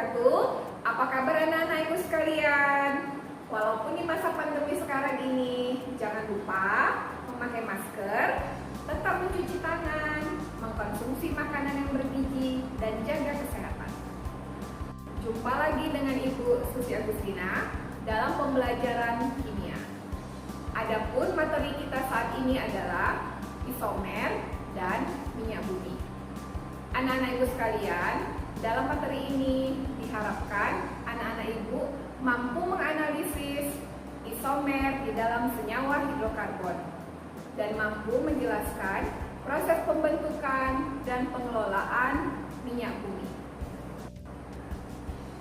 wabarakatuh. Apa kabar anak-anak ibu sekalian? Walaupun di masa pandemi sekarang ini, jangan lupa memakai masker, tetap mencuci tangan, mengkonsumsi makanan yang bergizi, dan jaga kesehatan. Jumpa lagi dengan Ibu Susi Agustina dalam pembelajaran kimia. Adapun materi kita saat ini adalah isomer dan minyak bumi. Anak-anak ibu sekalian, dalam materi ini diharapkan anak-anak ibu mampu menganalisis isomer di dalam senyawa hidrokarbon dan mampu menjelaskan proses pembentukan dan pengelolaan minyak bumi.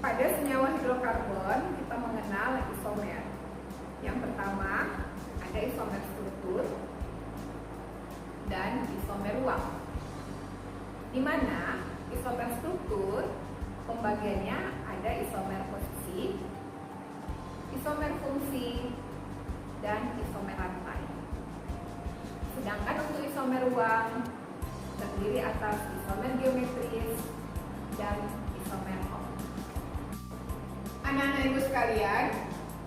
Pada senyawa hidrokarbon kita mengenal isomer. Yang pertama ada isomer struktur dan isomer ruang. Di mana isomer struktur pembagiannya ada isomer posisi, isomer fungsi, dan isomer rantai. Sedangkan untuk isomer ruang terdiri atas isomer geometris dan isomer Hom. Anak-anak ibu sekalian,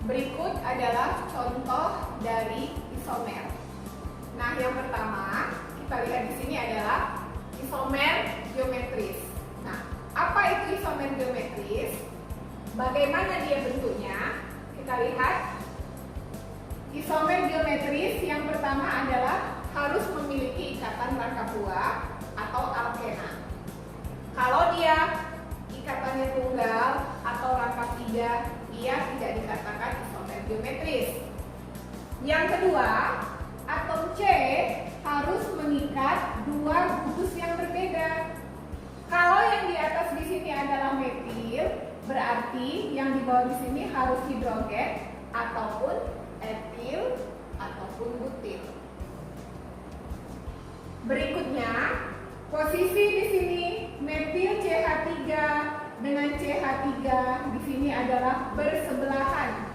berikut adalah contoh dari isomer. Nah, yang pertama kita lihat di sini adalah isomer geometris. Nah, apa itu isomer geometris? Bagaimana dia bentuknya? Kita lihat. Isomer geometris yang pertama adalah harus memiliki ikatan rangka buah atau alkena. Kalau dia ikatannya tunggal atau rangka 3, ia tidak dikatakan isomer geometris. Yang kedua, atom C harus mengikat dua gugus yang berbeda. Kalau yang di atas di sini adalah metil, berarti yang di bawah di sini harus hidrogen ataupun etil ataupun butil. Berikutnya, posisi di sini metil CH3 dengan CH3 di sini adalah bersebelahan,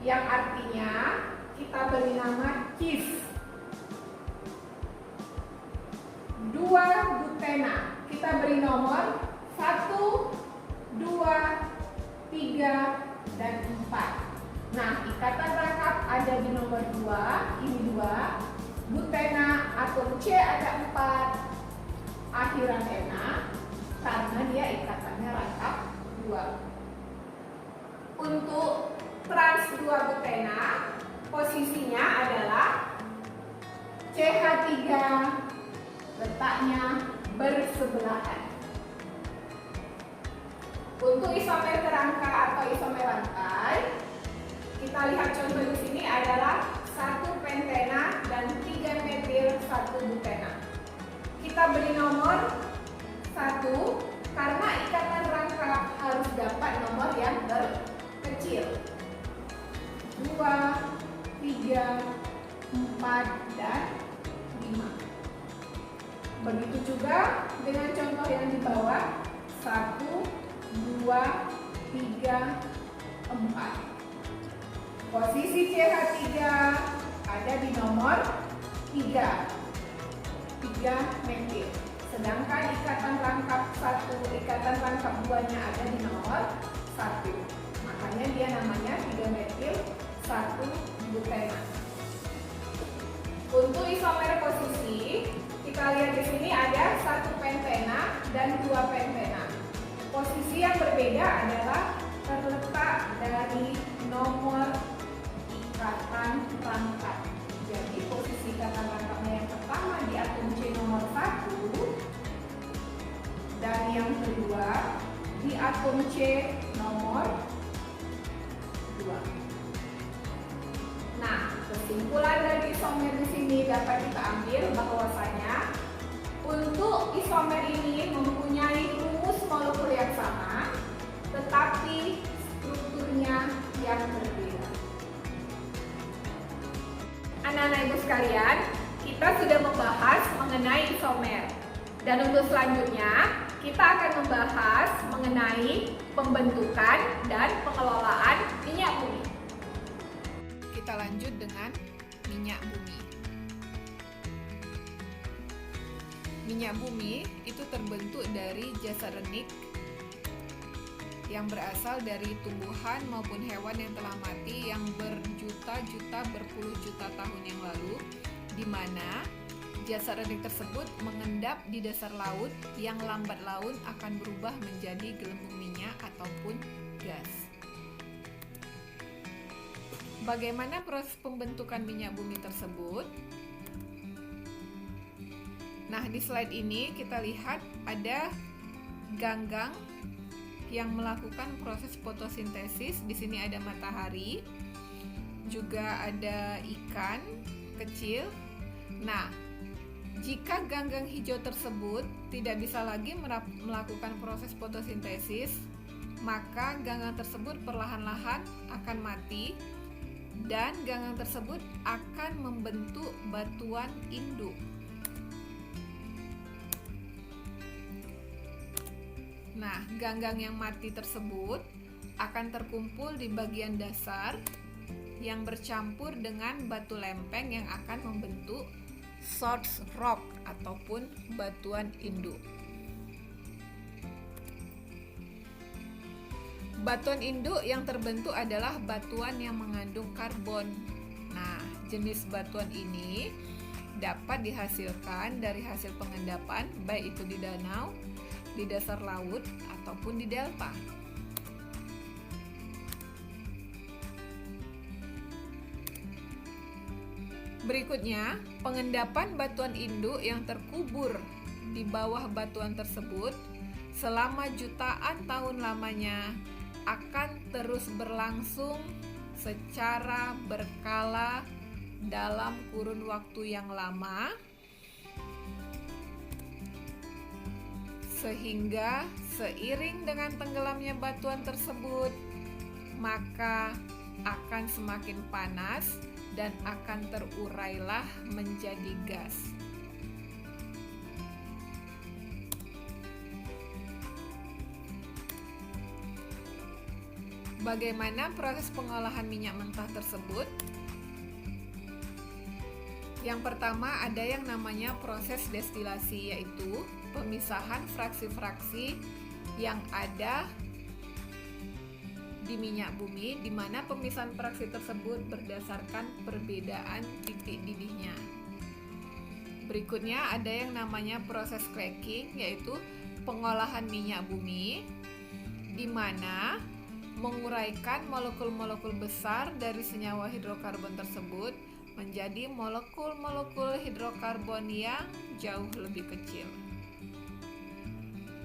yang artinya kita beri nama cis. 2 butena kita beri nomor 1, 2, 3, dan 4. Nah, ikatan rangkap ada di nomor 2, ini 2. Butena atom C ada 4, akhiran ena, karena dia ikatannya rangkap 2. Untuk trans 2 butena, posisinya adalah CH3 letaknya bersebelahan. Untuk isomer kerangka atau isomer rantai, kita lihat contoh di sini adalah 1 pentena dan 3 metil 1 butena. Kita beri nomor 1 karena ikatan rangka harus dapat nomor yang terkecil. 2, 3, 4, dan 5. Begitu juga dengan contoh yang di bawah, 1, 2, 3, 4. Posisi CH3 ada di nomor 3 metil. Sedangkan ikatan rangkap 1, ikatan rangkap 2-nya ada di nomor 1. Makanya dia namanya 3 metil 1 butena. Untuk isomer posisi, kita lihat di sini ada 1 pentena dan 2 pentena. Posisi yang berbeda adalah terletak dari nomor ikatan rangkap. Jadi posisi ikatan rangkapnya yang pertama di atom C nomor 1 dan yang kedua di atom C nomor 2. Nah, kesimpulan dari isomer di sini dapat kita ambil bahwasanya untuk isomer ini mempunyai rumus molekul yang sama, tetapi strukturnya yang berbeda. Anak-anak ibu sekalian, kita sudah membahas mengenai isomer. Dan untuk selanjutnya, kita akan membahas mengenai pembentukan dan pengelolaan minyak bumi. Kita lanjut dengan minyak bumi. Minyak bumi itu terbentuk dari jasad renik yang berasal dari tumbuhan maupun hewan yang telah mati yang berjuta-juta, berpuluh juta tahun yang lalu, di mana jasad organik tersebut mengendap di dasar laut yang lambat laun akan berubah menjadi gelembung minyak ataupun gas. Bagaimana proses pembentukan minyak bumi tersebut? Nah, di slide ini kita lihat ada ganggang yang melakukan proses fotosintesis. Di sini ada matahari, juga ada ikan kecil. Nah, jika ganggang hijau tersebut tidak bisa lagi melakukan proses fotosintesis, maka ganggang tersebut perlahan-lahan akan mati dan ganggang tersebut akan membentuk batuan induk. Nah, ganggang yang mati tersebut akan terkumpul di bagian dasar yang bercampur dengan batu lempeng yang akan membentuk source rock ataupun batuan induk. Batuan induk yang terbentuk adalah batuan yang mengandung karbon. Nah, jenis batuan ini dapat dihasilkan dari hasil pengendapan, baik itu di danau, di dasar laut, ataupun di delta. Berikutnya, pengendapan batuan induk yang terkubur di bawah batuan tersebut selama jutaan tahun lamanya akan terus berlangsung secara berkala dalam kurun waktu yang lama, sehingga seiring dengan tenggelamnya batuan tersebut, maka akan semakin panas dan akan terurailah menjadi gas. Bagaimana proses pengolahan minyak mentah tersebut? Yang pertama ada yang namanya proses destilasi, yaitu pemisahan fraksi-fraksi yang ada di minyak bumi, di mana pemisahan fraksi tersebut berdasarkan perbedaan titik didihnya. Berikutnya ada yang namanya proses cracking, yaitu pengolahan minyak bumi, di mana menguraikan molekul-molekul besar dari senyawa hidrokarbon tersebut menjadi molekul-molekul hidrokarbon yang jauh lebih kecil.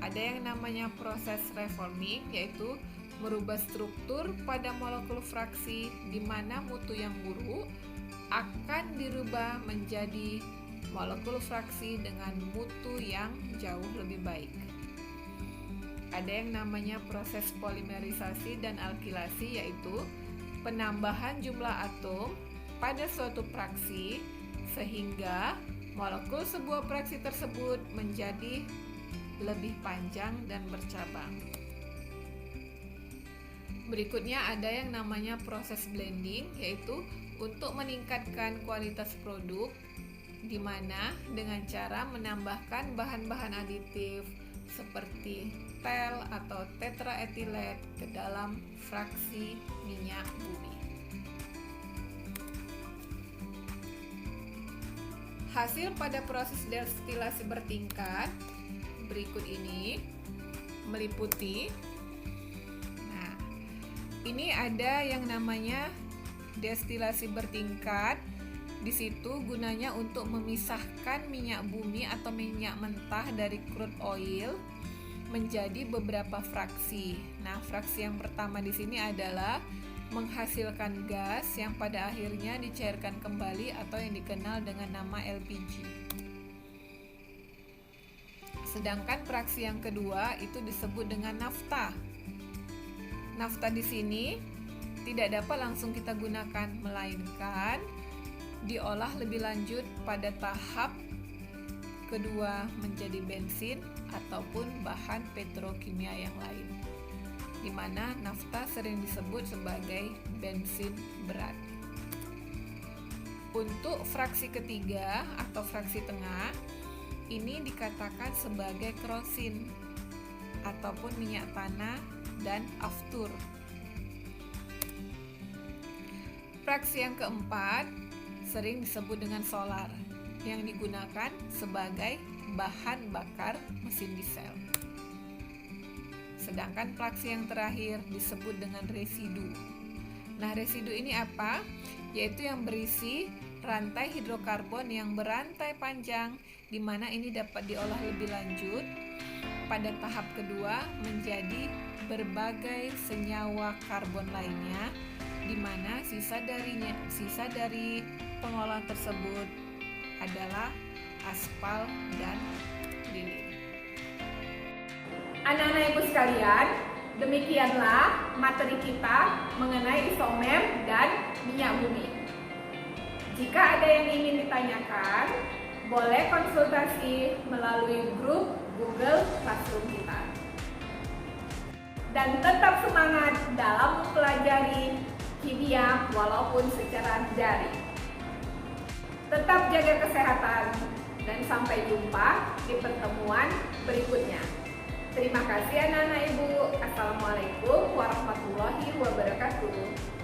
Ada yang namanya proses reforming, yaitu merubah struktur pada molekul fraksi di mana mutu yang buruk akan dirubah menjadi molekul fraksi dengan mutu yang jauh lebih baik. Ada yang namanya proses polimerisasi dan alkilasi, yaitu penambahan jumlah atom pada suatu fraksi sehingga molekul sebuah fraksi tersebut menjadi lebih panjang dan bercabang. Berikutnya ada yang namanya proses blending, yaitu untuk meningkatkan kualitas produk, di mana dengan cara menambahkan bahan-bahan aditif seperti tel atau tetraetilet ke dalam fraksi minyak bumi. Hasil pada proses destilasi bertingkat berikut ini meliputi, nah, ini ada yang namanya destilasi bertingkat. Di situ gunanya untuk memisahkan minyak bumi atau minyak mentah dari crude oil menjadi beberapa fraksi. Nah, fraksi yang pertama di sini adalah menghasilkan gas yang pada akhirnya dicairkan kembali atau yang dikenal dengan nama LPG. Sedangkan fraksi yang kedua itu disebut dengan nafta. Nafta di sini tidak dapat langsung kita gunakan, melainkan diolah lebih lanjut pada tahap kedua menjadi bensin ataupun bahan petrokimia yang lain, di mana nafta sering disebut sebagai bensin berat. Untuk fraksi ketiga atau fraksi tengah, ini dikatakan sebagai kerosin ataupun minyak tanah dan aftur. Fraksi yang keempat sering disebut dengan solar, yang digunakan sebagai bahan bakar mesin diesel. Sedangkan fraksi yang terakhir disebut dengan residu. Nah, residu ini apa? Yaitu yang berisi rantai hidrokarbon yang berantai panjang, di mana ini dapat diolah lebih lanjut pada tahap kedua menjadi berbagai senyawa karbon lainnya, di mana sisa dari pengolahan tersebut adalah aspal dan lilin. Anak-anak ibu sekalian, demikianlah materi kita mengenai isomer dan minyak bumi. Jika ada yang ingin ditanyakan, boleh konsultasi melalui grup Google Classroom kita. Dan tetap semangat dalam mempelajari kimia walaupun secara daring. Tetap jaga kesehatan dan sampai jumpa di pertemuan berikutnya. Terima kasih anak-anak ibu. Assalamualaikum warahmatullahi wabarakatuh.